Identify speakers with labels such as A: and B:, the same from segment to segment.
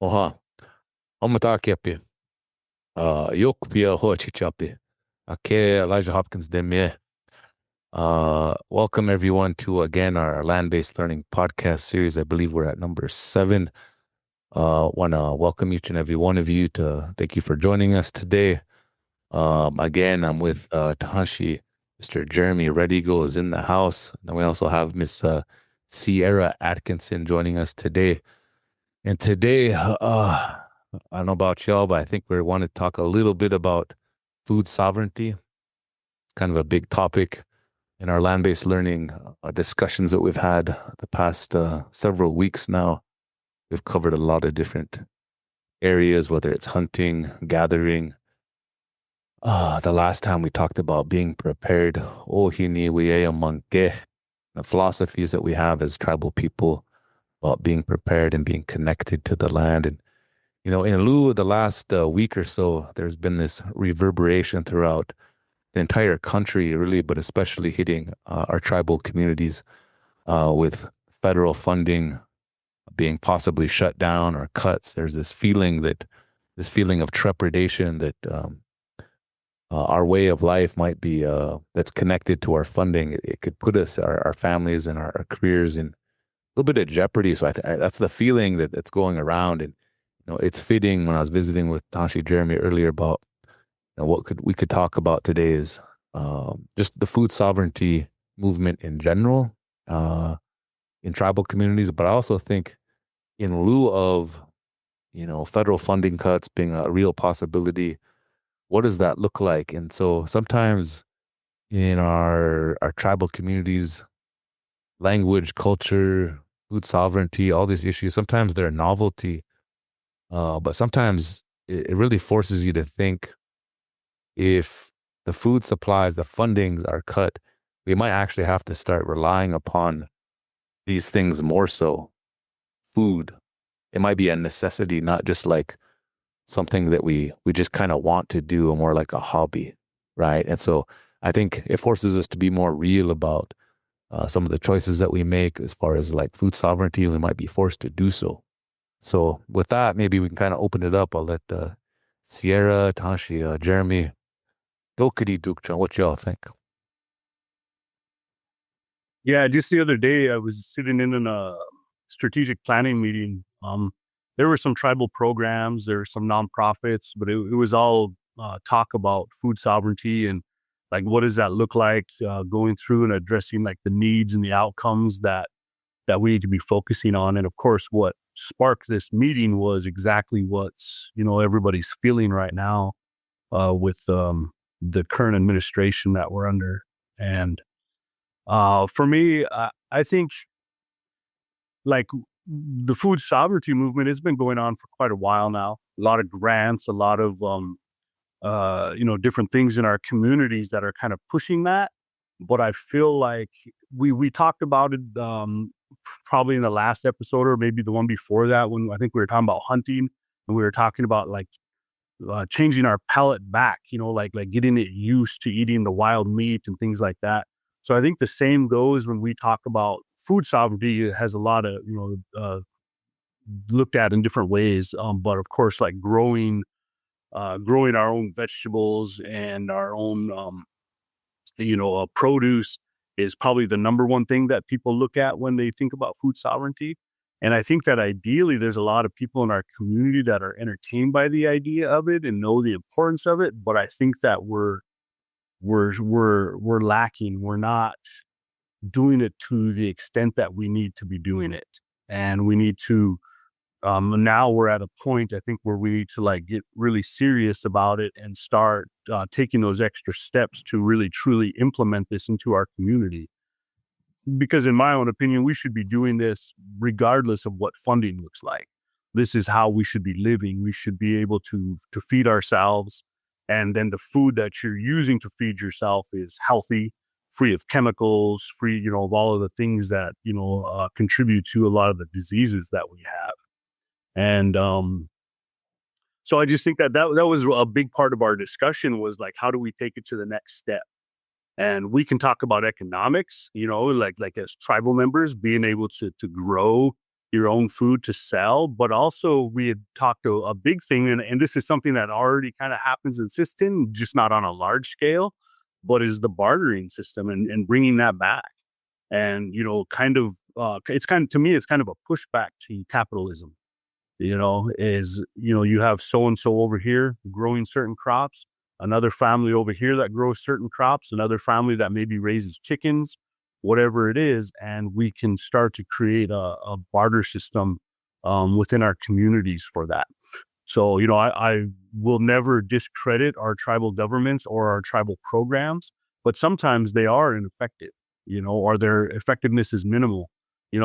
A: Oha, Omatakepi, Yokpia Hochichapi, Ake Elijah Hopkins Demie. Welcome everyone to again our land-based learning podcast series. I believe we're at number 7. Want to welcome each and every one of you to thank you for joining us today. Again, I'm with Tahashi. Mr. Jeremy Red Eagle is in the house. Then we also have Miss Sierra Atkinson joining us today. And today, I don't know about y'all, but I think we want to talk a little bit about food sovereignty. It's kind of a big topic in our land-based learning discussions that we've had the past several weeks now. We've covered a lot of different areas, whether it's hunting, gathering. The last time we talked about being prepared, ohini wiea manke, the philosophies that we have as tribal people about being prepared and being connected to the land. And in lieu of the last week or so, there's been this reverberation throughout the entire country, really, but especially hitting our tribal communities with federal funding being possibly shut down or cuts. There's this feeling of trepidation that our way of life might be that's connected to our funding. It could put us, our families, and our careers in a little bit of jeopardy. So that's the feeling that's going around, and it's fitting. When I was visiting with Tashi Jeremy earlier about we could talk about today is just the food sovereignty movement in general in tribal communities, but I also think in lieu of federal funding cuts being a real possibility, what does that look like? And so sometimes in our tribal communities, language, culture, food sovereignty, all these issues, sometimes they're a novelty, but sometimes it really forces you to think if the food supplies, the fundings are cut, we might actually have to start relying upon these things more so. Food, it might be a necessity, not just like something that we just kind of want to do, or more like a hobby, right? And so I think it forces us to be more real about some of the choices that we make as far as like food sovereignty. We might be forced to do so. So with that, maybe we can kind of open it up. I'll let Sierra, Tashi, Jeremy, Dokadi Dukcha, what y'all think?
B: Yeah, just the other day I was sitting in a strategic planning meeting. There were some tribal programs, there were some nonprofits, but it was all talk about food sovereignty and like what does that look like going through and addressing like the needs and the outcomes that we need to be focusing on. And of course, what sparked this meeting was exactly what's everybody's feeling right now with the current administration that we're under. And for me, I think like the food sovereignty movement has been going on for quite a while now. A lot of grants, a lot of different things in our communities that are kind of pushing that. But I feel like we talked about it probably in the last episode or maybe the one before that, when I think we were talking about hunting, and we were talking about like changing our palate back, like getting it used to eating the wild meat and things like that. So I think the same goes when we talk about food sovereignty. It has a lot of, looked at in different ways. But of course, like growing our own vegetables and our own, produce is probably the number one thing that people look at when they think about food sovereignty. And I think that ideally there's a lot of people in our community that are entertained by the idea of it and know the importance of it. But I think that we're lacking. We're not doing it to the extent that we need to be doing it. And we need to, now we're at a point, I think, where we need to like get really serious about it and start taking those extra steps to really truly implement this into our community. Because in my own opinion, we should be doing this regardless of what funding looks like. This is how we should be living. We should be able to feed ourselves. And then the food that you're using to feed yourself is healthy, free of chemicals, free, of all of the things that, contribute to a lot of the diseases that we have. And so I just think that was a big part of our discussion, was like, how do we take it to the next step? And we can talk about economics, like as tribal members being able to grow your own food to sell. But also we had talked to a big thing, and this is something that already kind of happens in Sistine, just not on a large scale, but is the bartering system and bringing that back. And, it's kind of, to me, it's kind of a pushback to capitalism, you have so-and-so over here growing certain crops, another family over here that grows certain crops, another family that maybe raises chickens, whatever it is. And we can start to create a barter system within our communities for that. So, I will never discredit our tribal governments or our tribal programs, but sometimes they are ineffective, or their effectiveness is minimal,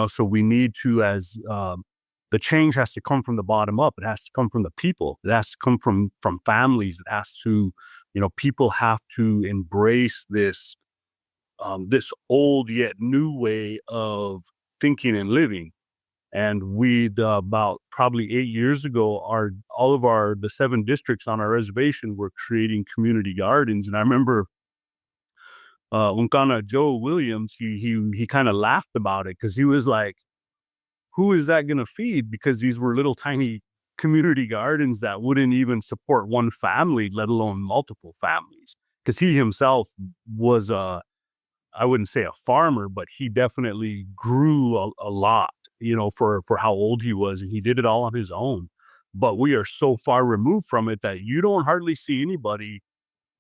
B: so we need to, as the change has to come from the bottom up. It has to come from the people. It has to come from families. It has to, people have to embrace this old yet new way of thinking and living. And about probably 8 years ago, all of the 7 districts on our reservation were creating community gardens. And I remember Unkana Joe Williams, he kind of laughed about it because he was like, who is that going to feed? Because these were little tiny community gardens that wouldn't even support one family, let alone multiple families. Because he himself was I wouldn't say a farmer, but he definitely grew a lot, for how old he was, and he did it all on his own. But we are so far removed from it that you don't hardly see anybody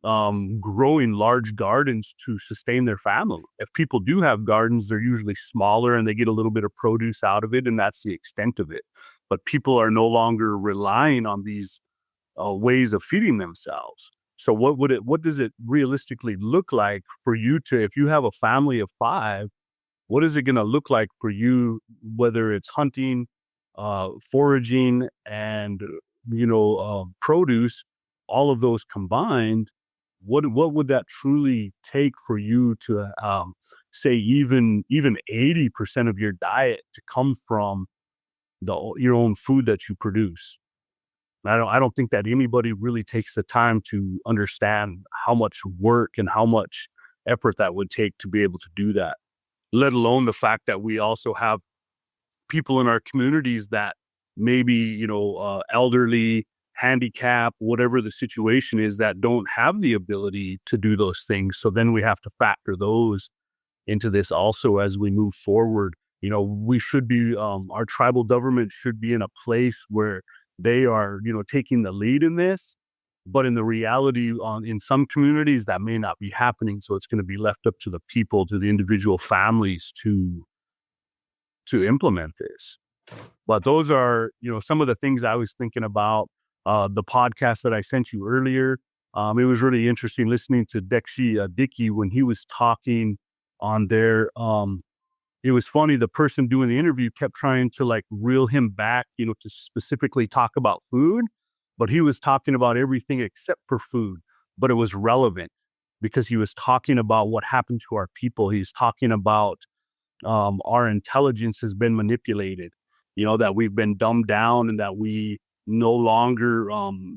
B: growing large gardens to sustain their family. If people do have gardens, they're usually smaller and they get a little bit of produce out of it, and that's the extent of it. But people are no longer relying on these ways of feeding themselves. So what does it realistically look like for you if you have a family of 5, what is it going to look like for you, whether it's hunting, foraging, and, produce, all of those combined? What would that truly take for you to say even 80% of your diet to come from your own food that you produce? I don't think that anybody really takes the time to understand how much work and how much effort that would take to be able to do that, let alone the fact that we also have people in our communities that maybe, elderly, handicap, whatever the situation is, that don't have the ability to do those things. So then we have to factor those into this also as we move forward. We should be, our tribal government should be in a place where they are, taking the lead in this. But in the reality, in some communities, that may not be happening. So it's going to be left up to the people, to the individual families to implement this. But those are, some of the things I was thinking about. The podcast that I sent you earlier, it was really interesting listening to Dickey when he was talking on there. It was funny. The person doing the interview kept trying to like reel him back, to specifically talk about food, but he was talking about everything except for food. But it was relevant because he was talking about what happened to our people. He's talking about our intelligence has been manipulated, that we've been dumbed down, and that we no longer,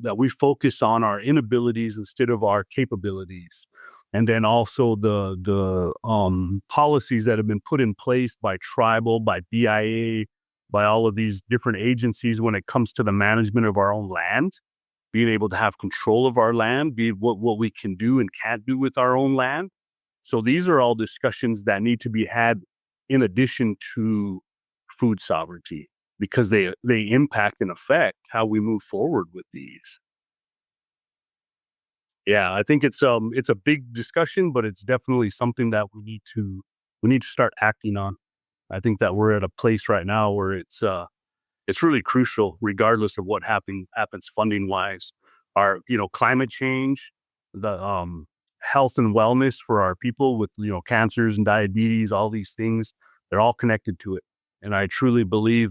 B: that we focus on our inabilities instead of our capabilities. And then also the policies that have been put in place by tribal, by BIA, by all of these different agencies when it comes to the management of our own land, being able to have control of our land, be what we can do and can't do with our own land. So these are all discussions that need to be had in addition to food sovereignty, because they impact and affect how we move forward with these. Yeah, I think it's a big discussion, but it's definitely something that we need to start acting on. I think that we're at a place right now where it's really crucial, regardless of what happens funding wise. Our climate change, the health and wellness for our people with cancers and diabetes, all these things, they're all connected to it. And I truly believe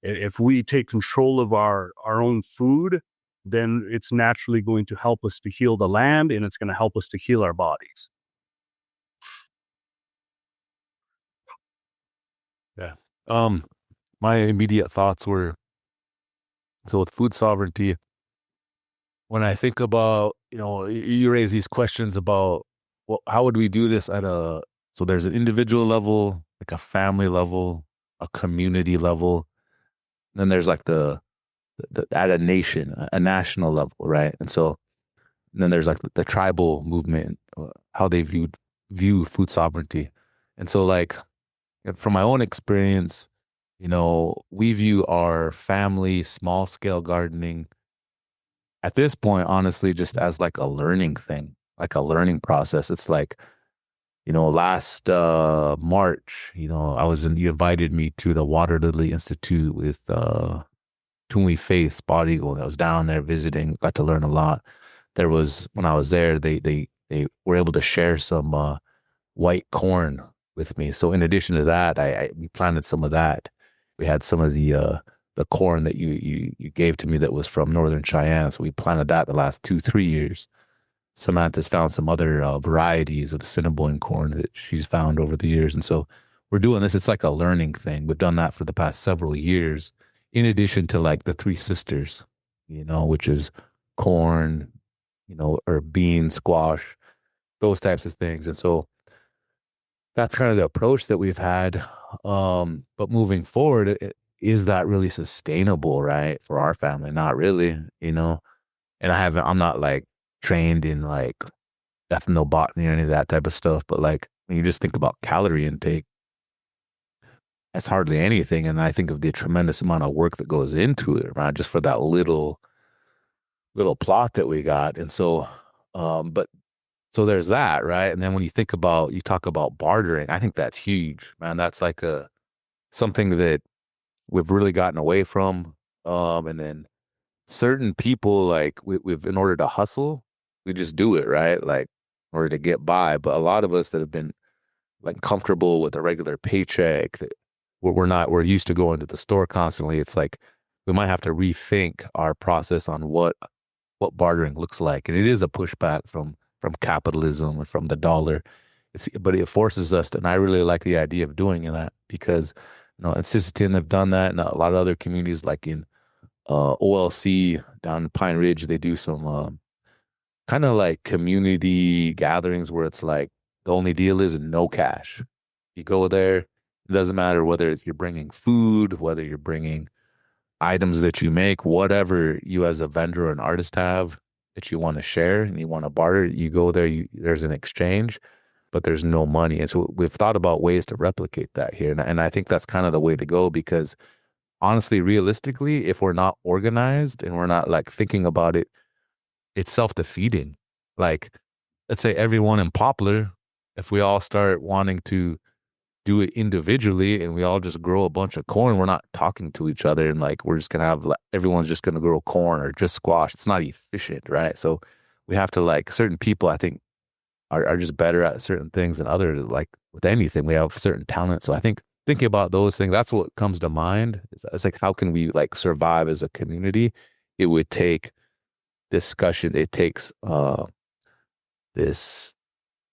B: if we take control of our own food, then it's naturally going to help us to heal the land, and it's going to help us to heal our bodies.
A: Yeah. My immediate thoughts were, so with food sovereignty, when I think about, you raise these questions about, well, how would we do this so there's an individual level, like a family level, a community level. Then there's like the at a nation, a national level, right? And so then there's like the tribal movement, how they view food sovereignty. And so like from my own experience, we view our family, small scale gardening at this point, honestly, just as like a learning thing, like a learning process. It's like, last March, you invited me to the Water Lily Institute with Tumi Faith, Spot Eagle. I was down there visiting, got to learn a lot. When I was there, they were able to share some white corn with me. So in addition to that, we planted some of that. We had some of the corn that you gave to me that was from Northern Cheyenne. So we planted that the last 2, 3 years. Samantha's found some other varieties of Assiniboine corn that she's found over the years. And so we're doing this. It's like a learning thing. We've done that for the past several years, in addition to like the Three Sisters, which is corn, or bean, squash, those types of things. And so that's kind of the approach that we've had. But moving forward, is that really sustainable, right? For our family? Not really, and I'm not like trained in like ethnobotany or any of that type of stuff, but like when you just think about calorie intake, that's hardly anything. And I think of the tremendous amount of work that goes into it, right? Just for that little plot that we got. And so, but so there's that, right? And then when you talk about bartering, I think that's huge, man. That's like something that we've really gotten away from. And then certain people, like we've in order to hustle, we just do it, right? Like in order to get by. But a lot of us that have been like comfortable with a regular paycheck, that we're used to going to the store constantly. It's like we might have to rethink our process on what bartering looks like. And it is a pushback from capitalism and from the dollar. But it forces us to, and I really like the idea of doing that because, in Sisseton, they've done that, and a lot of other communities like in OLC down in Pine Ridge, they do some kind of like community gatherings where it's like the only deal is no cash. You go there, it doesn't matter whether you're bringing food, whether you're bringing items that you make, whatever you as a vendor or an artist have that you want to share and you want to barter, you go there, there's an exchange, but there's no money. And so we've thought about ways to replicate that here. And I think that's kind of the way to go because honestly, realistically, if we're not organized and we're not like thinking about it, it's self-defeating. Like, let's say everyone in Poplar, if we all start wanting to do it individually and we all just grow a bunch of corn, we're not talking to each other and like we're just gonna have like, everyone's just gonna grow corn or just squash. It's not efficient, right? So we have to like certain people I think are just better at certain things than others. Like with anything, we have certain talents. So I think thinking about those things, that's what comes to mind. It's like how can we like survive as a community? It would take discussion. It takes this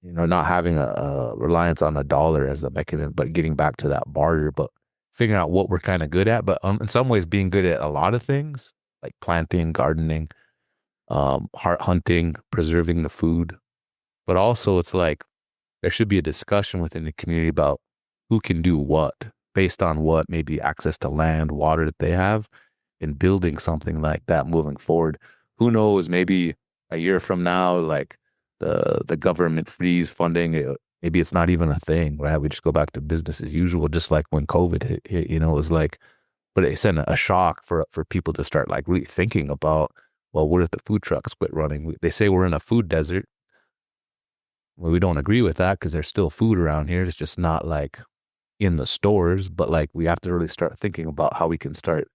A: not having a reliance on a dollar as the mechanism, but getting back to that barter, but figuring out what we're kind of good at, but in some ways being good at a lot of things like planting, gardening, heart hunting, preserving the food. But also it's like there should be a discussion within the community about who can do what based on what maybe access to land, water that they have in building something like that moving forward. Who knows, maybe a year from now, like the government frees funding, maybe it's not even a thing, right? We just go back to business as usual, just like when COVID hit, it was like, but it sent a shock for people to start like really thinking about, well, what if the food trucks quit running? They say we're in a food desert. Well, we don't agree with that because there's still food around here. It's just not like in the stores, but like we have to really start thinking about how we can start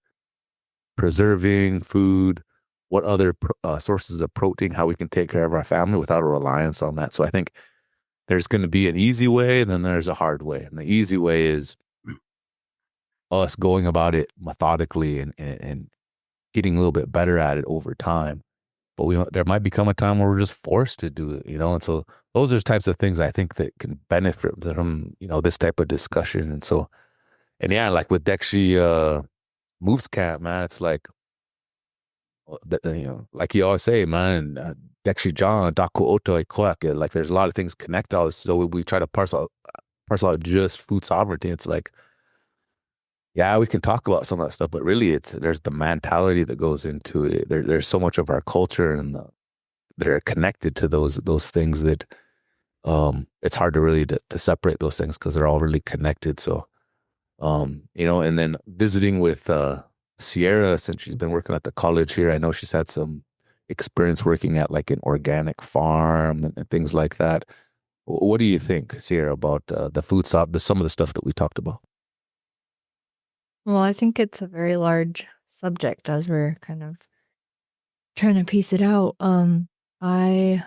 A: preserving food, what other sources of protein, how we can take care of our family without a reliance on that. So I think there's going to be an easy way and then there's a hard way. And the easy way is us going about it methodically and getting a little bit better at it over time. But there might become a time where we're just forced to do it, And so those are types of things I think that can benefit from, this type of discussion. And so, and yeah, like with Dexy Moves Camp, man, it's like, like you always say, man, Dexy John, Daku Oto, Kwak, like there's a lot of things connect all this. So we try to parcel out just food sovereignty. It's like, Yeah, we can talk about some of that stuff, but really there's the mentality that goes into it. There's so much of our culture and that are connected to those things that it's hard to really to separate those things because they're all really connected. So and then visiting with Sierra, since she's been working at the college here, I know she's had some experience working at like an organic farm and things like that. What do you think, Sierra, about the some of the stuff that we talked about?
C: Well, I think it's a very large subject as we're kind of trying to piece it out. I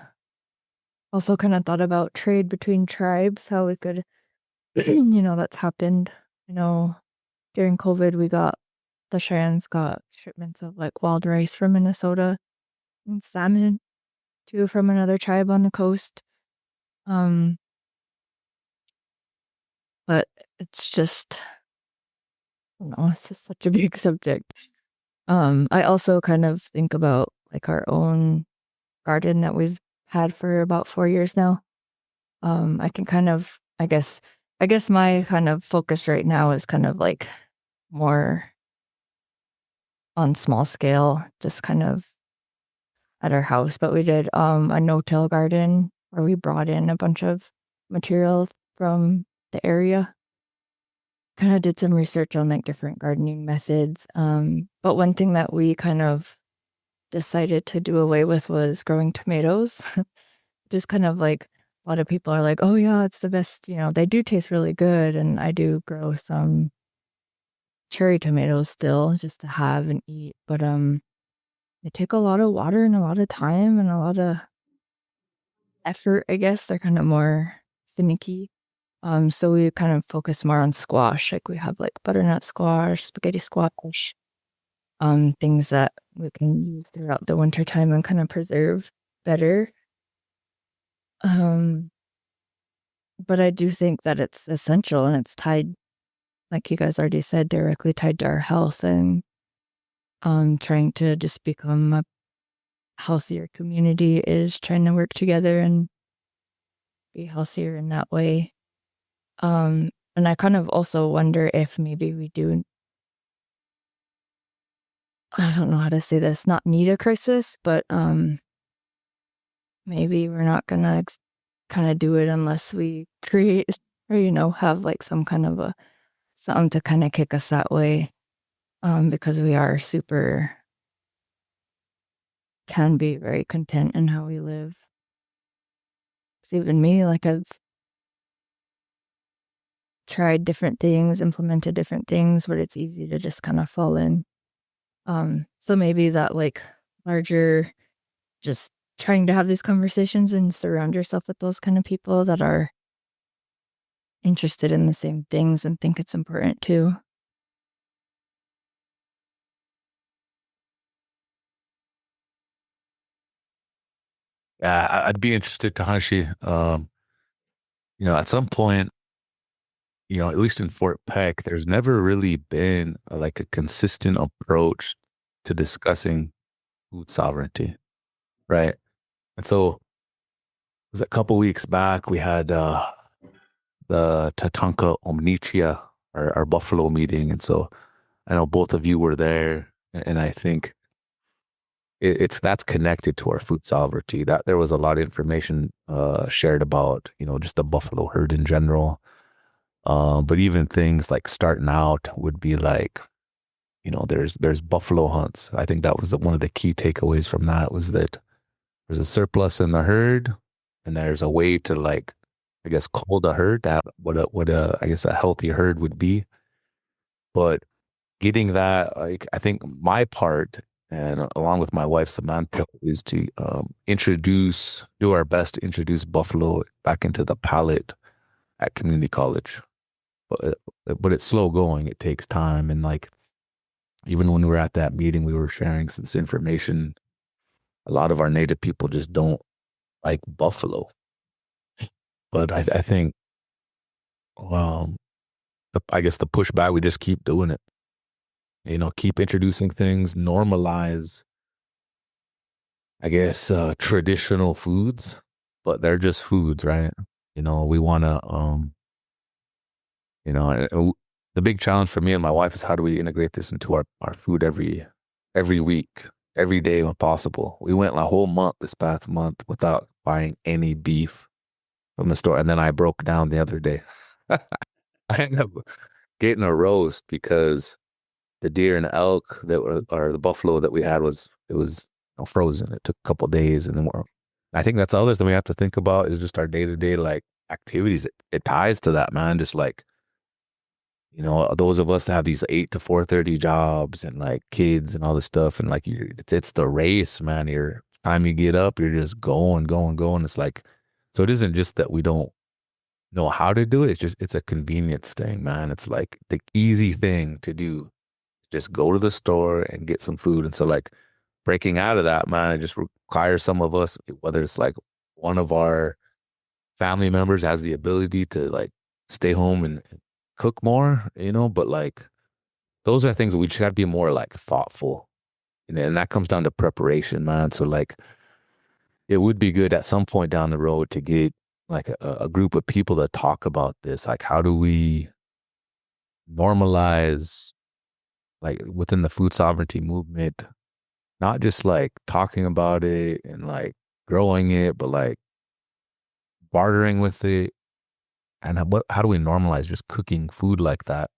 C: also kind of thought about trade between tribes, how we could, that's happened. You know, during COVID, the Cheyennes got shipments of like wild rice from Minnesota and salmon too from another tribe on the coast. Um, but it's just, I don't know, it's just such a big subject. I also kind of think about like our own garden that we've had for about 4 years now. I can kind of, I guess my kind of focus right now is kind of like more on small scale, just kind of at our house. But we did a no-till garden where we brought in a bunch of material from the area. Kind of did some research on like different gardening methods. But one thing that we kind of decided to do away with was growing tomatoes. Just kind of like a lot of people are like, oh yeah, it's the best, they do taste really good. And I do grow some cherry tomatoes still just to have and eat. But they take a lot of water and a lot of time and a lot of effort, I guess. They're kind of more finicky. So we kind of focus more on squash. Like we have like butternut squash, spaghetti squash, things that we can use throughout the winter time and kind of preserve better. But I do think that it's essential and it's tied, like you guys already said, directly tied to our health and trying to just become a healthier community is trying to work together and be healthier in that way. And I kind of also wonder if maybe we do, I don't know how to say this, not need a crisis, but maybe we're not gonna kind of do it unless we create or have like some kind of a something to kind of kick us that way. Because we are can be very content in how we live. It's even me, like I've tried different things, implemented different things, but it's easy to just kind of fall in. So maybe that like larger, just trying to have these conversations and surround yourself with those kind of people that are interested in the same things and think it's important too.
A: Yeah, I'd be interested, Tahashi. At some point, at least in Fort Peck, there's never really been like a consistent approach to discussing food sovereignty, right? And so it was a couple weeks back, we had the Tatanka Omnichia, our Buffalo meeting. And so I know both of you were there, and I think that's connected to our food sovereignty. That there was a lot of information shared about, just the buffalo herd in general. But even things like starting out would be like, there's buffalo hunts. I think that was one of the key takeaways from that was that there's a surplus in the herd, and there's a way to like, I guess, cull the herd to have what I guess a healthy herd would be. But getting that, like, I think my part, and along with my wife Samantha, is to do our best to introduce buffalo back into the palate at community college. But it's slow going. It takes time, and like even when we were at that meeting, we were sharing this information. A lot of our native people just don't like buffalo. But I think, um, I guess the pushback, we just keep doing it. Keep introducing things, normalize, I guess, traditional foods, but they're just foods, right? We want to, you know, the big challenge for me and my wife is how do we integrate this into our food every week, every day when possible. We went a whole month this past month without buying any beef from the store. And then I broke down the other day. I ended up getting a roast because the deer and elk that were, or the buffalo that we had it was frozen. It took a couple of days, and then I think that's others that we have to think about is just our day to day like activities. It ties to that, man. Just like those of us that have these 8 to 4:30 jobs and like kids and all this stuff, and like it's the race, man. Time you get up, you're just going, going, going. It's like, so it isn't just that we don't know how to do it. It's a convenience thing, man. It's like the easy thing to do. Just go to the store and get some food. And so like breaking out of that, man, it just requires some of us, whether it's like one of our family members has the ability to like stay home and cook more, but like those are things that we just gotta be more like thoughtful. And that comes down to preparation, man. So like it would be good at some point down the road to get like a group of people to talk about this. Like how do we normalize like within the food sovereignty movement, not just like talking about it and like growing it, but like bartering with it. And how do we normalize just cooking food like that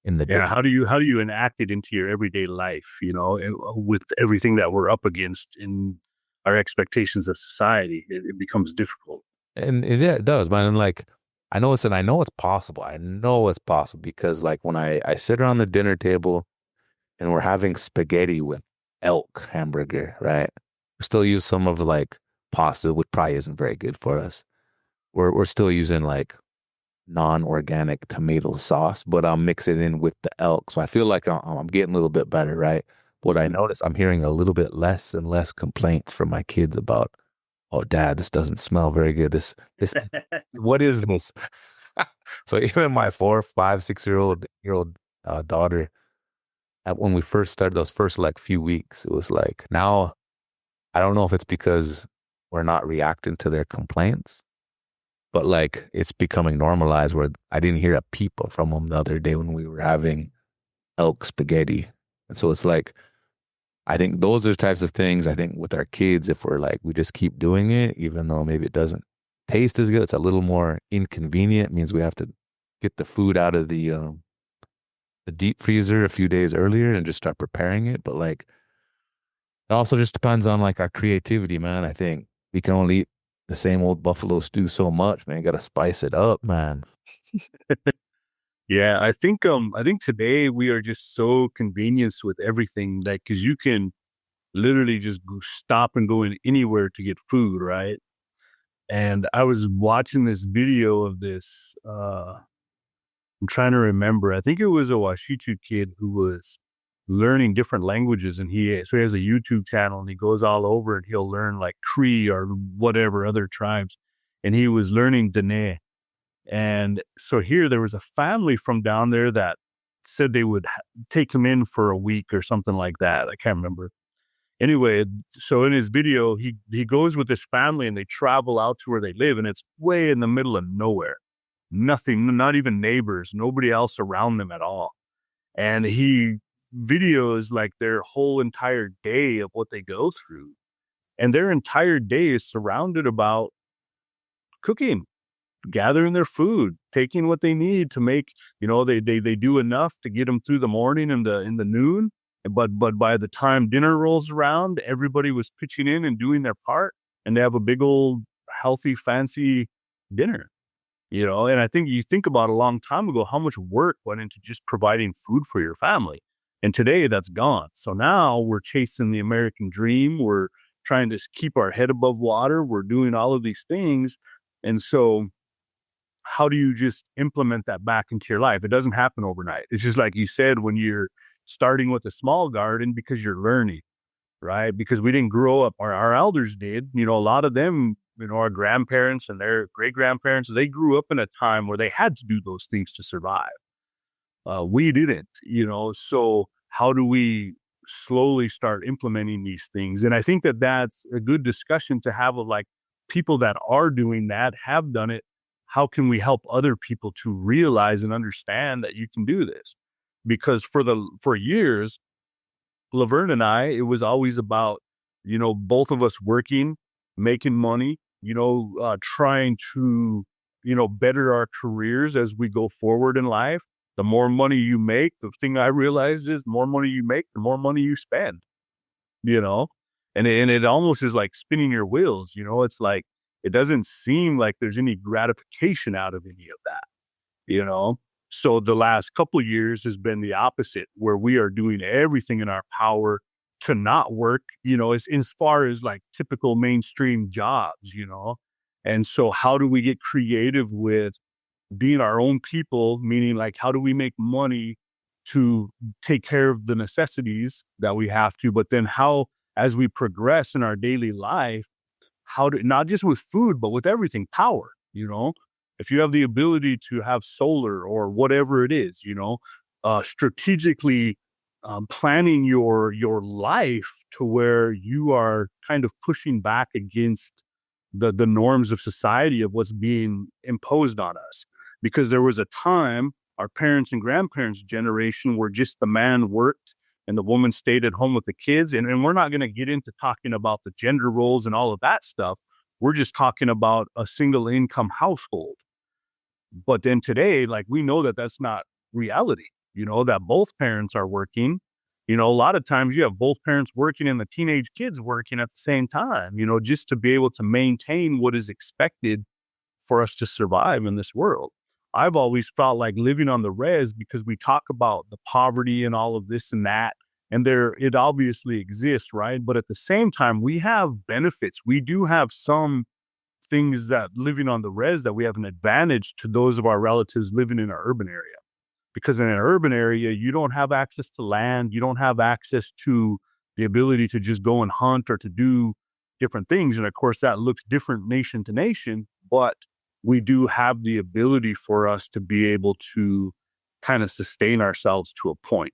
A: in the day?
B: How do you enact it into your everyday life, with everything that we're up against in our expectations of society? It becomes difficult.
A: And yeah, it does, man. And like, I know it's possible. I know it's possible because like when I sit around the dinner table and we're having spaghetti with elk hamburger, right? We still use some of the like pasta, which probably isn't very good for us. We're still using like non-organic tomato sauce, but I'll mix it in with the elk. So I feel like I'm getting a little bit better, right? What I notice, I'm hearing a little bit less and less complaints from my kids about, oh, Dad, this doesn't smell very good. This, what is this? So even my 4, 5, 6-year-old daughter, when we first started those first like few weeks, it was like now I don't know if it's because we're not reacting to their complaints, but like it's becoming normalized where I didn't hear a peep from them the other day when we were having elk spaghetti. And so it's like, I think those are types of things I think with our kids, if we're like, we just keep doing it, even though maybe it doesn't taste as good, it's a little more inconvenient, means we have to get the food out of the deep freezer a few days earlier and just start preparing it. But like, it also just depends on like our creativity, man. I think we can only eat the same old buffalo stew so much, man. Got to spice it up, man.
B: Yeah, I think today we are just so convenienced with everything, like because you can literally just stop and go in anywhere to get food, right? And I was watching this video of this. I'm trying to remember. I think it was a Washichu kid who was learning different languages, and he has a YouTube channel, and he goes all over and he'll learn like Cree or whatever other tribes, and he was learning Dene. And so here there was a family from down there that said they would take him in for a week or something like that. I can't remember. Anyway, so in his video, he goes with his family and they travel out to where they live, and it's way in the middle of nowhere. Nothing, not even neighbors, nobody else around them at all. And he videos like their whole entire day of what they go through. And their entire day is surrounded about cooking, gathering their food, taking what they need to make, they do enough to get them through the morning and the noon. But by the time dinner rolls around, everybody was pitching in and doing their part, and they have a big old healthy, fancy dinner. And I think you think about a long time ago, how much work went into just providing food for your family. And today that's gone. So now we're chasing the American dream. We're trying to keep our head above water. We're doing all of these things. And so how do you just implement that back into your life? It doesn't happen overnight. It's just like you said, when you're starting with a small garden because you're learning, right? Because we didn't grow up, our elders did, a lot of them, our grandparents and their great grandparents, they grew up in a time where they had to do those things to survive. We didn't, so how do we slowly start implementing these things? And I think that that's a good discussion to have of like people that are doing that, have done it. how can we help other people to realize and understand that you can do this? Because for years, Laverne and I, it was always about, both of us working, making money, trying to, better our careers as we go forward in life. The more money you make, the thing I realized is the more money you make, the more money you spend, you know? And it almost is like spinning your wheels, it's like, it doesn't seem like there's any gratification out of any of that, you know? So the last couple of years has been the opposite, where we are doing everything in our power to not work, as far as like typical mainstream jobs, And so how do we get creative with being our own people, meaning like how do we make money to take care of the necessities that we have to, but then how, as we progress in our daily life, how to, not just with food, but with everything, power, if you have the ability to have solar or whatever it is, strategically planning your life to where you are kind of pushing back against the norms of society of what's being imposed on us. Because there was a time, our parents and grandparents' generation, where just the man worked and the woman stayed at home with the kids. And we're not going to get into talking about the gender roles and all of that stuff. We're just talking about a single income household. But then today, like, we know that that's not reality, that both parents are working. A lot of times you have both parents working and the teenage kids working at the same time, just to be able to maintain what is expected for us to survive in this world. I've always felt like living on the res, because we talk about the poverty and all of this and that, and it obviously exists, right? But at the same time, we have benefits. We do have some things that living on the res that we have an advantage to those of our relatives living in an urban area. Because in an urban area, you don't have access to land. You don't have access to the ability to just go and hunt or to do different things. And of course, that looks different nation to nation, but we do have the ability for us to be able to kind of sustain ourselves to a point.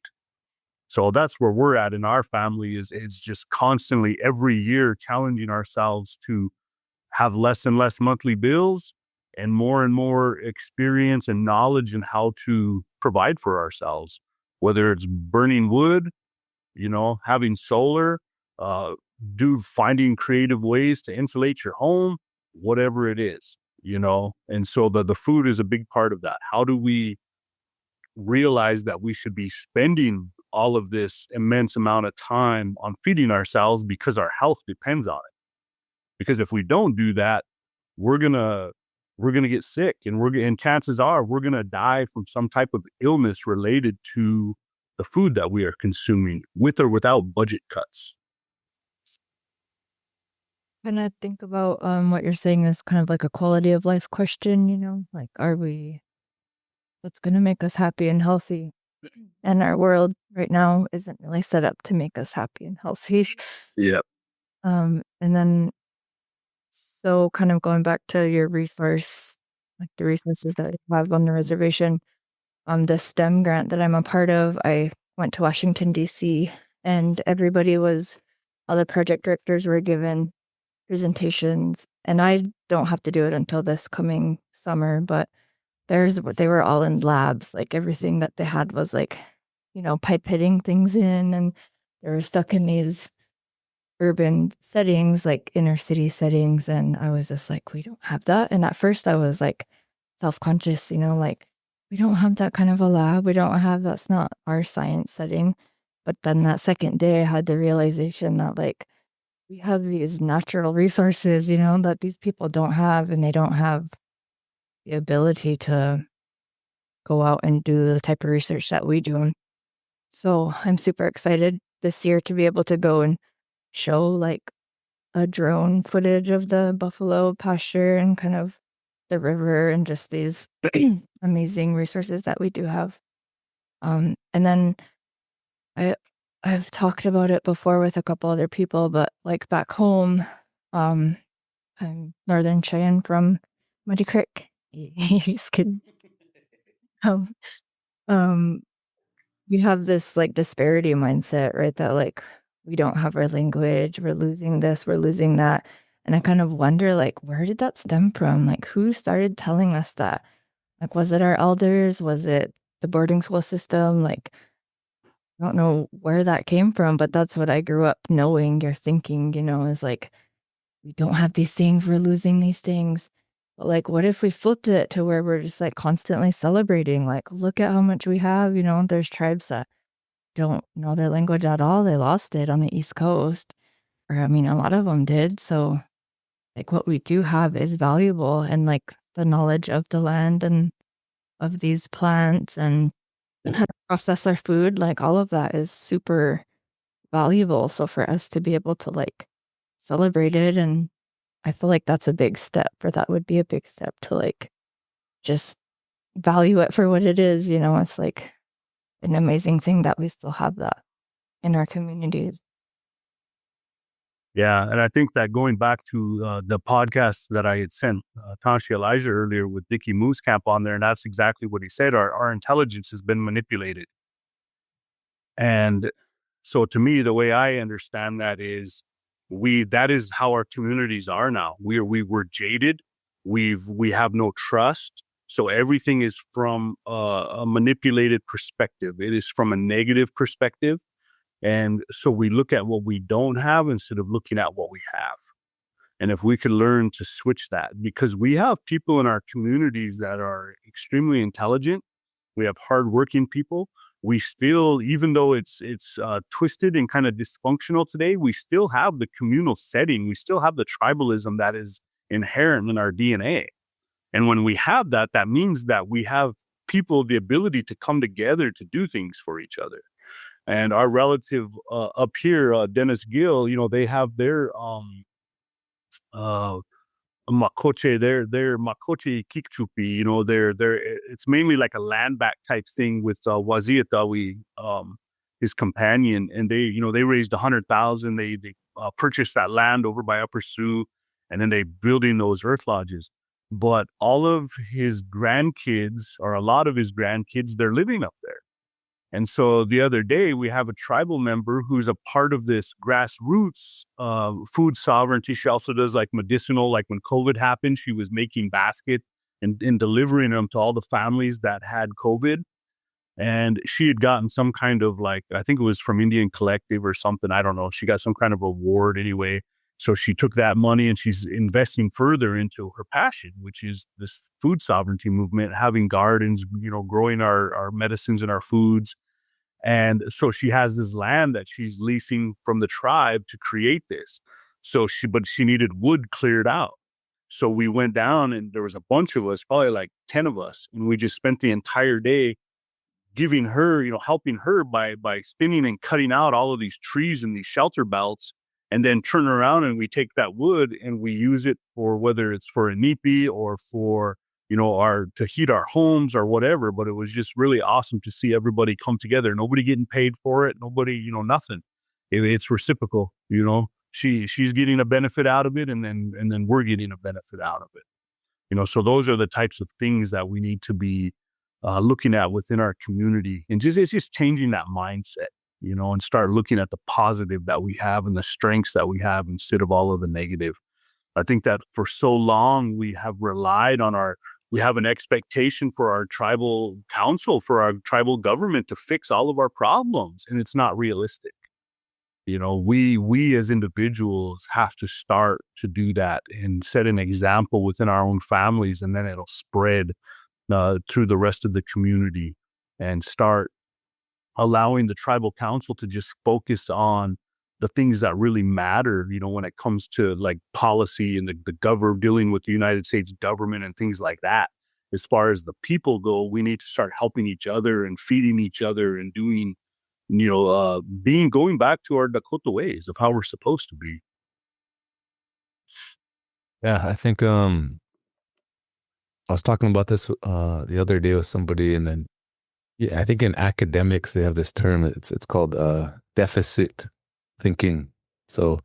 B: So that's where we're at in our family, is just constantly every year challenging ourselves to have less and less monthly bills and more experience and knowledge in how to provide for ourselves, whether it's burning wood, having solar, finding creative ways to insulate your home, whatever it is, And so the food is a big part of that. How do we realize that we should be spending all of this immense amount of time on feeding ourselves because our health depends on it? Because if we don't do that, we're gonna get sick, and chances are we're gonna die from some type of illness related to the food that we are consuming, with or without budget cuts.
C: When I think about what you're saying is kind of like a quality of life question, like what's gonna make us happy and healthy? And our world right now isn't really set up to make us happy and healthy.
B: Yeah.
C: And then, so kind of going back to your resource, like the resources that you have on the reservation, the STEM grant that I'm a part of, I went to Washington, D.C., and all the project directors were given presentations, and I don't have to do it until this coming summer, but they were all in labs. Like, everything that they had was like, pipetting things in, and they were stuck in these urban settings, like inner city settings, and I was just like, we don't have that. And at first I was like self-conscious, like, we don't have that kind of a lab. That's not our science setting. But then that second day I had the realization that, like, we have these natural resources, that these people don't have, and they don't have the ability to go out and do the type of research that we do. So I'm super excited this year to be able to go and show like a drone footage of the buffalo pasture and kind of the river and just these amazing resources that we do have. And then I've talked about it before with a couple other people, but like back home, I'm Northern Cheyenne from Muddy Creek. Just kidding. Um, we have this like disparity mindset, right? That like we don't have our language, we're losing this, we're losing that. And I kind of wonder, like, where did that stem from? Like, who started telling us that? Like, was it our elders? Was it the boarding school system? Like, I don't know where that came from, but that's what I grew up knowing or thinking, is like, we don't have these things, we're losing these things. But like, what if we flipped it to where we're just like constantly celebrating? Like, look at how much we have, there's tribes that don't know their language at all. They lost it on the East Coast. Or, I mean, a lot of them did. So, like, what we do have is valuable. And like the knowledge of the land and of these plants and how to process our food, like all of that is super valuable. So for us to be able to like celebrate it, and I feel like that's a big step, or that would be a big step to like just value it for what it is. It's like an amazing thing that we still have that in our communities.
B: Yeah, and I think that going back to the podcast that I had sent Tashi Elijah earlier with Dickie Moosecamp on there, and that's exactly what he said. Our intelligence has been manipulated. And so to me, the way I understand that is that is how our communities are now. We were jaded. We have no trust. So everything is from a manipulated perspective. It is from a negative perspective. And so we look at what we don't have instead of looking at what we have. And if we could learn to switch that, because we have people in our communities that are extremely intelligent, we have hardworking people. We still, even though it's twisted and kind of dysfunctional today, we still have the communal setting. We still have the tribalism that is inherent in our DNA. And when we have that, that means that we have people the ability to come together to do things for each other. And our relative up here, Dennis Gill, they have their makoche, their makoche kikchupi, they're it's mainly like a land back type thing with Waziatawi, his companion, and they raised 100,000. They purchased that land over by Upper Sioux, and then they building those earth lodges. But all of his grandkids, or a lot of his grandkids, they're living up there. And so the other day, we have a tribal member who's a part of this grassroots food sovereignty. She also does like medicinal, like when COVID happened, she was making baskets and delivering them to all the families that had COVID. And she had gotten some kind of like, I think it was from Indian Collective or something. I don't know. She got some kind of award anyway. So she took that money and she's investing further into her passion, which is this food sovereignty movement, having gardens, growing our medicines and our foods. And so she has this land that she's leasing from the tribe to create this. But she needed wood cleared out. So we went down and there was a bunch of us, probably like 10 of us. And we just spent the entire day giving her, helping her by spinning and cutting out all of these trees and these shelter belts, and then turn around and we take that wood and we use it for, whether it's for a nipi or for, to heat our homes or whatever. But it was just really awesome to see everybody come together. Nobody getting paid for it. Nobody, nothing. It's reciprocal. She's getting a benefit out of it, and then we're getting a benefit out of it. So those are the types of things that we need to be looking at within our community, and it's just changing that mindset, and start looking at the positive that we have and the strengths that we have instead of all of the negative. I think that for so long we have relied on we have an expectation for our tribal council, for our tribal government to fix all of our problems, and it's not realistic. We as individuals have to start to do that and set an example within our own families, and then it'll spread through the rest of the community, and start allowing the tribal council to just focus on the things that really matter, when it comes to like policy and the dealing with the United States government and things like that. As far as the people go, we need to start helping each other and feeding each other and doing, going back to our Dakota ways of how we're supposed to be.
A: Yeah, I think I was talking about this the other day with somebody, and then I think in academics they have this term. It's called deficit thinking. So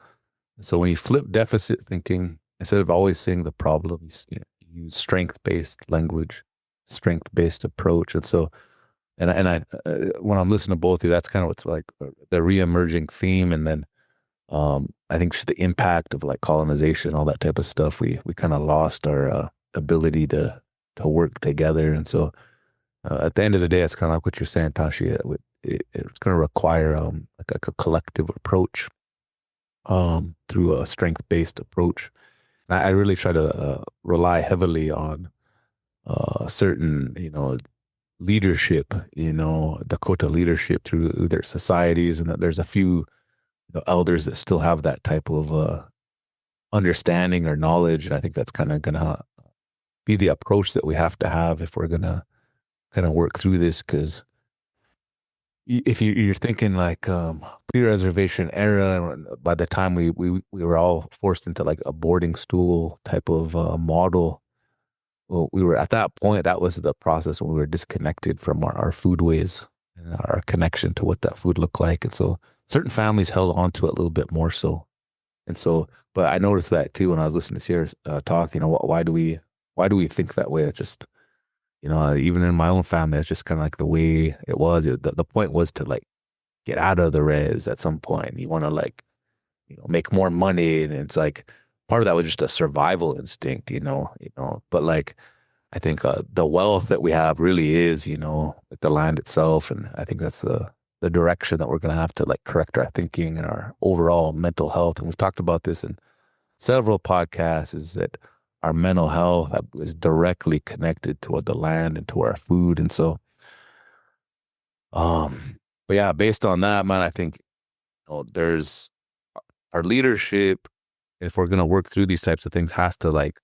A: when you flip deficit thinking, instead of always saying the problem, you use strength-based language, strength-based approach. And so, and I when I'm listening to both of you, that's kind of what's like the re-emerging theme. And then I think just the impact of like colonization, all that type of stuff, we kind of lost our ability to work together. And so at the end of the day, it's kind of like what you're saying, Tashi. It's going to require like a collective approach through a strength-based approach. And I really try to rely heavily on certain, leadership, Dakota leadership through their societies, and that there's a few elders that still have that type of understanding or knowledge. And I think that's kind of going to be the approach that we have to have if we're going to kind of work through this. Because if you're thinking like pre-reservation era, by the time we were all forced into like a boarding stool type of model, well, we were at that point, that was the process when we were disconnected from our foodways and our connection to what that food looked like. And so certain families held on to it a little bit more so. And so, but I noticed that too when I was listening to Sierra talk, why do we think that way? It just, even in my own family, it's just kind of like the way it was. The point was to like get out of the res at some point. You want to like, make more money. And it's like part of that was just a survival instinct, but like, I think the wealth that we have really is, like the land itself. And I think that's the direction that we're going to have to like correct our thinking and our overall mental health. And we've talked about this in several podcasts, is that our mental health is directly connected to the land and to our food. And so, but yeah, based on that, man, I think, there's our leadership, if we're going to work through these types of things, has to like,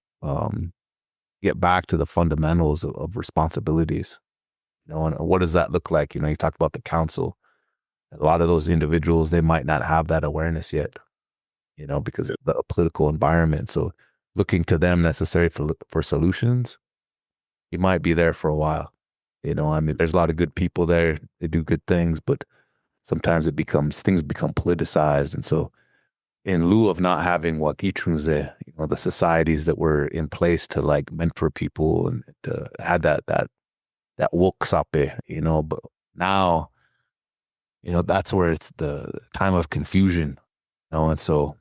A: get back to the fundamentals of responsibilities, and what does that look like? You talk about the council. A lot of those individuals, they might not have that awareness yet, because of the political environment. So looking to them necessary for solutions, you might be there for a while. I mean, there's a lot of good people there. They do good things, but sometimes things become politicized. And so in lieu of not having wakichunze, the societies that were in place to like mentor people and to add that woke sape, but now, that's where it's the time of confusion, and so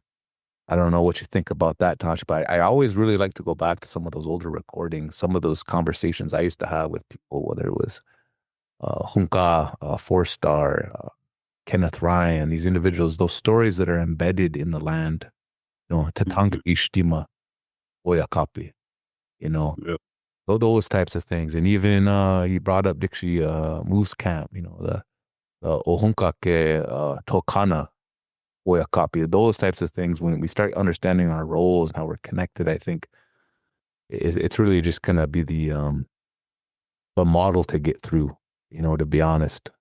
A: I don't know what you think about that, Tosh, but I always really like to go back to some of those older recordings, some of those conversations I used to have with people, whether it was Hunka, Four Star, Kenneth Ryan, these individuals, those stories that are embedded in the land, Tatanga Ishtima, Oyakapi,
B: Yep.
A: those types of things. And even you brought up Dixie Moose Camp, the Ohunkake Tokana Oyakapi, those types of things. When we start understanding our roles and how we're connected, I think it's really just gonna be the model to get through, to be honest.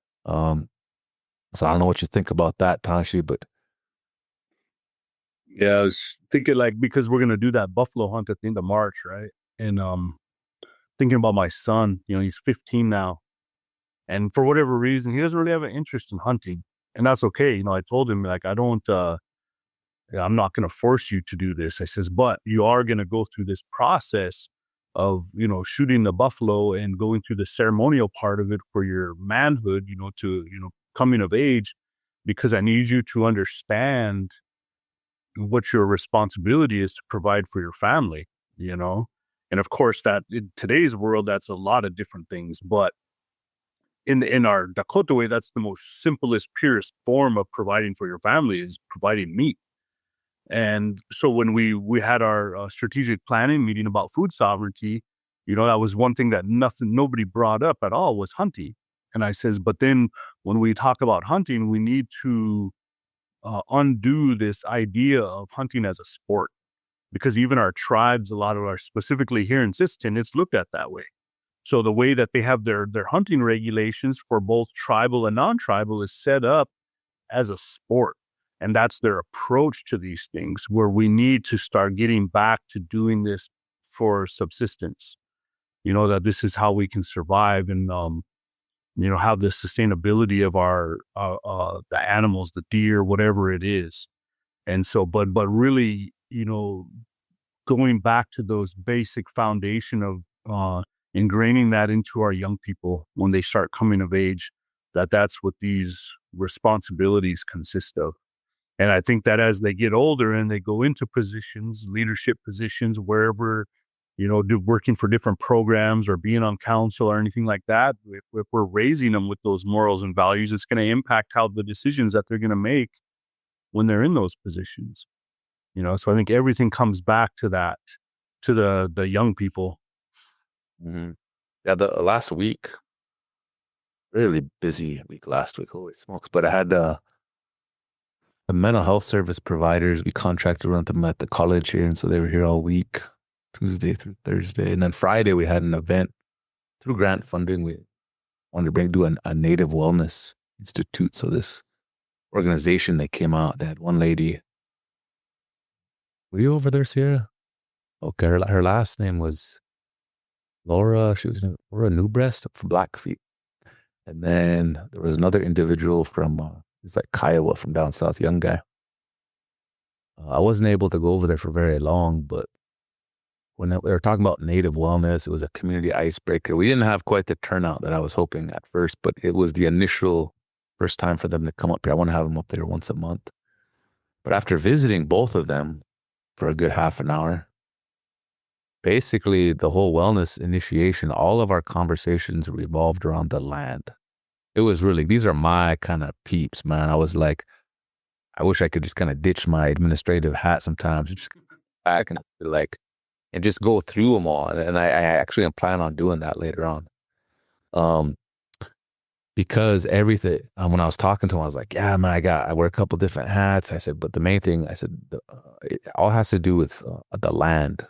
A: So I don't know what you think about that, Tashi, but
B: Yeah, I was thinking like, because we're gonna do that buffalo hunt at the end of March, right? And thinking about my son, he's 15 now, and for whatever reason, he doesn't really have an interest in hunting, and that's okay. I told him like, I don't, I'm not gonna force you to do this. I says, but you are gonna go through this process of shooting the buffalo and going through the ceremonial part of it for your manhood, to coming of age, because I need you to understand what your responsibility is to provide for your family, and of course that in today's world, that's a lot of different things, but in our Dakota way, that's the most simplest, purest form of providing for your family, is providing meat. And so when we had our strategic planning meeting about food sovereignty, that was one thing that nobody brought up at all, was hunting. And I says, but then when we talk about hunting, we need to undo this idea of hunting as a sport, because even our tribes, a lot of our, specifically here in Sisseton, it's looked at that way. So the way that they have their hunting regulations for both tribal and non-tribal is set up as a sport. And that's their approach to these things, where we need to start getting back to doing this for subsistence, that this is how we can survive and, have the sustainability of our, the animals, the deer, whatever it is. And so, but really, going back to those basic foundation of ingraining that into our young people when they start coming of age, that's what these responsibilities consist of. And I think that as they get older and they go into positions, leadership positions, wherever, working for different programs or being on council or anything like that, if we're raising them with those morals and values, it's going to impact how the decisions that they're going to make when they're in those positions. So I think everything comes back to that, to the young people.
A: Mm-hmm. Yeah, the last week, really busy week last week. Holy smokes! But I had the mental health service providers. We contracted around them at the college here, and so they were here all week, Tuesday through Thursday, and then Friday we had an event through grant funding. We wanted to do a Native Wellness Institute. So this organization, they came out. They had one lady. Were you over there, Sierra? Okay, her last name was Laura. She was Laura Newbreast from Blackfeet. And then there was another individual from, it's like Kiowa from down south, young guy. I wasn't able to go over there for very long, but when they were talking about Native wellness, it was a community icebreaker. We didn't have quite the turnout that I was hoping at first, but it was the initial first time for them to come up here. I want to have them up there once a month. But after visiting both of them for a good half an hour, basically the whole wellness initiation, all of our conversations revolved around the land. It was really, these are my kind of peeps, man. I was like, I wish I could just kind of ditch my administrative hat sometimes and just come back and like, and just go through them all. And I actually am planning on doing that later on. Because everything, when I was talking to him, I was like, yeah, man, I wear a couple different hats. I said, but the main thing, I said, it all has to do with the land,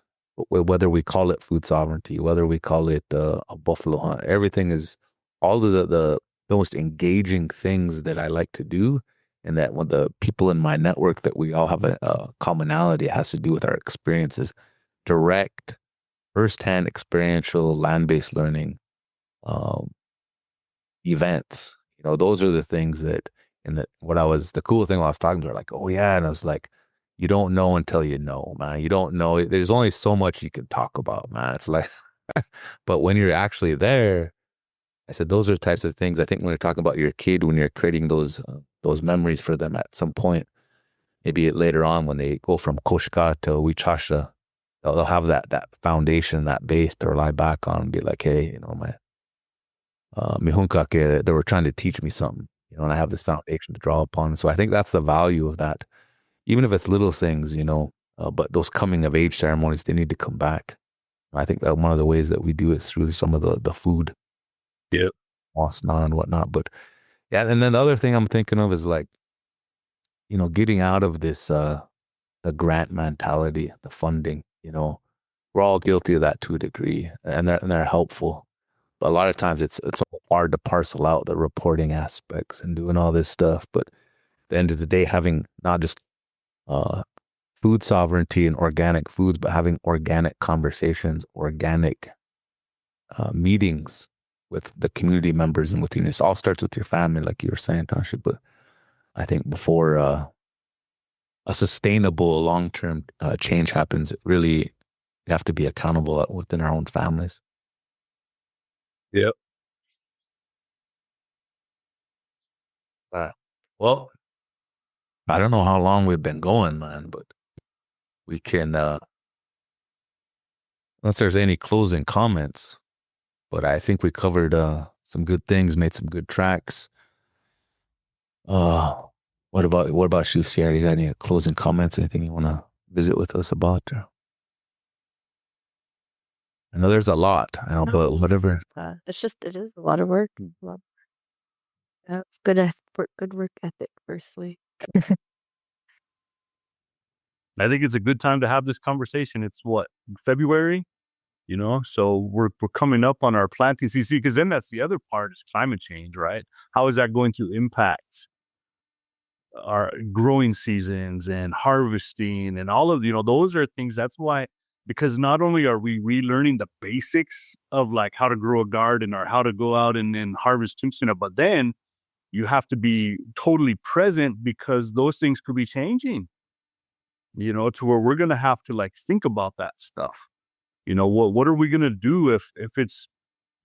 A: whether we call it food sovereignty, whether we call it a buffalo hunt, everything is all of the most engaging things that I like to do. And that when the people in my network that we all have a commonality, it has to do with our experiences, direct, firsthand experiential land-based learning events. Those are the things that, and that the cool thing when I was talking to her, like, oh yeah. And I was like, you don't know until you know, man. You don't know. There's only so much you can talk about, man. It's like, but when you're actually there, I said, those are the types of things. I think when you're talking about your kid, when you're creating those memories for them at some point, maybe later on when they go from Koshka to Wichasha, they'll have that foundation, that base to rely back on and be like, hey, my Mihunkake, they were trying to teach me something, and I have this foundation to draw upon. So I think that's the value of that, even if it's little things, but those coming of age ceremonies, they need to come back. I think that one of the ways that we do it is through some of the food.
B: Yeah.
A: Wasna and whatnot. But yeah, and then the other thing I'm thinking of is like, getting out of this, the grant mentality, the funding, we're all guilty of that to a degree, and they're helpful. But a lot of times it's hard to parcel out the reporting aspects and doing all this stuff. But at the end of the day, having not just food sovereignty and organic foods, but having organic conversations, organic meetings with the community members and with you. And it all starts with your family, like you were saying, Tasha. But I think before a sustainable long-term change happens, it really, you have to be accountable within our own families.
B: Yep.
A: Well, I don't know how long we've been going, man, but we can, unless there's any closing comments, but I think we covered some good things, made some good tracks. What about you, Sierra? You got any closing comments? Anything you want to visit with us about? I know there's a lot, but whatever.
C: It is a lot of work. Good work ethic, firstly.
B: I think it's a good time to have this conversation. It's what, February? So we're coming up on our planting season, because then that's the other part is climate change, right? How is that going to impact our growing seasons and harvesting and all of, those are things. That's why, because not only are we relearning the basics of like how to grow a garden or how to go out and harvest tumsuna, but then you have to be totally present, because those things could be changing, to where we're going to have to like think about that stuff. What are we going to do if it's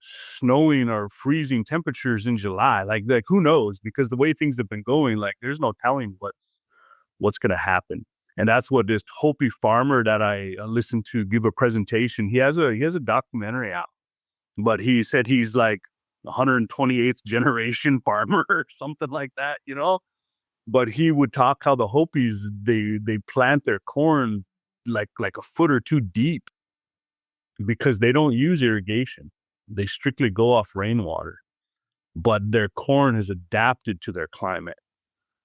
B: snowing or freezing temperatures in July? Like who knows? Because the way things have been going, like there's no telling what's going to happen. And that's what this Hopi farmer that I listened to give a presentation. He has a documentary out, but he said he's like 128th generation farmer or something like that, you know. But he would talk how the Hopis they plant their corn like a foot or two deep because they don't use irrigation. They strictly go off rainwater. But their corn has adapted to their climate.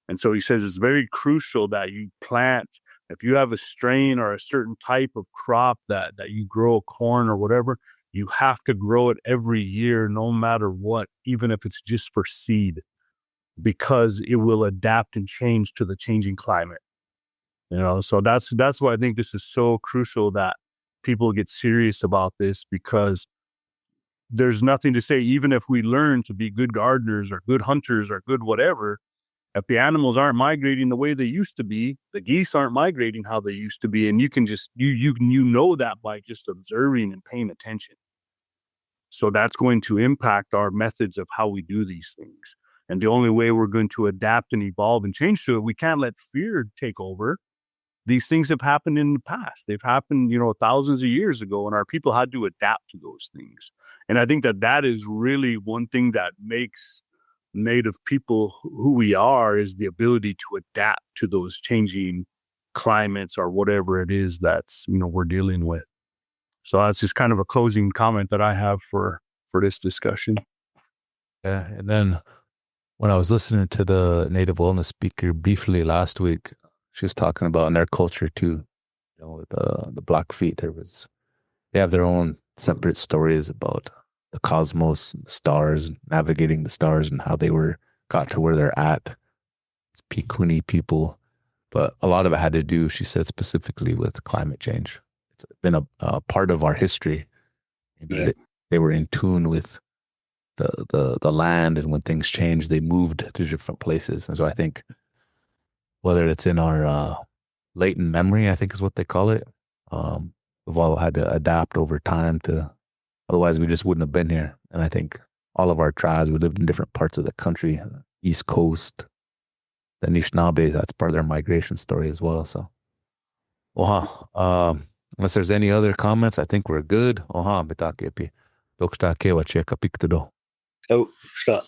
B: And so he says it's very crucial that you plant, if you have a strain or a certain type of crop that you grow corn or whatever, you have to grow it every year, no matter what, even if it's just for seed, because it will adapt and change to the changing climate. You know, so that's why I think this is so crucial that people get serious about this, because there's nothing to say, even if we learn to be good gardeners or good hunters or good whatever, if the animals aren't migrating the way they used to be, the geese aren't migrating how they used to be, and you can just you know that by just observing and paying attention. So that's going to impact our methods of how we do these things. And the only way we're going to adapt and evolve and change to it, we can't let fear take over. These things have happened in the past. They've happened, you know, thousands of years ago, and our people had to adapt to those things. And I think that is really one thing that makes Native people who we are, is the ability to adapt to those changing climates or whatever it is that's, you know, we're dealing with. So that's just kind of a closing comment that I have for this discussion.
A: Yeah, and then when I was listening to the Native wellness speaker briefly last week, she was talking about in their culture too, you know, with the Blackfeet, they have their own separate stories about the cosmos, the stars, navigating the stars, and how they got to where they're at. It's Pikuni people, but a lot of it had to do, she said, specifically with climate change. It's been a part of our history. Maybe they were in tune with the land, and when things changed, they moved to different places. And so I think whether it's in our latent memory, I think is what they call it, we've all had to adapt over time otherwise we just wouldn't have been here. And I think all of our tribes, we lived in different parts of the country, East Coast, the Anishinaabe, that's part of their migration story as well. So, unless there's any other comments, I think we're good. Bitakepi. Dokshta kewa cheka piktudo.
D: Oh, stop.